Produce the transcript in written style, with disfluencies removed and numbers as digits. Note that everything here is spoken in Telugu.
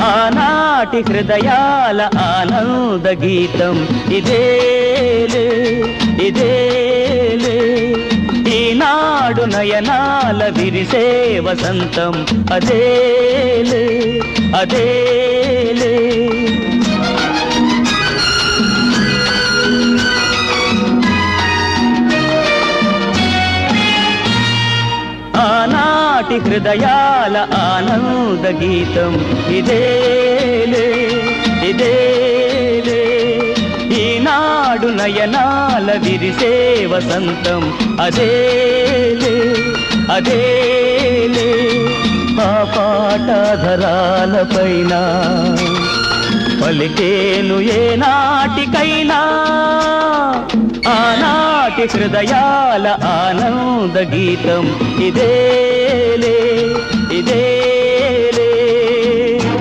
ఆనాటి హృదయాల ఆనంద గీతం ఇదేలే ఇదేలే ఈనాడు నయనాల విరిసే వసంతం అదేలే అదేలే ఆనాటి హృదయాల ఆనంద గీతం ఇదేలే ఇదేలే ఈనాడు నయనాల విరిసే వసంతం అదేలే అదేలే ఆ పాటధరాలపైన పలికేను ఏనాటికైనా ఆనాటి హృదయాల ఆనంద గీతం ఇదేలే ఇదే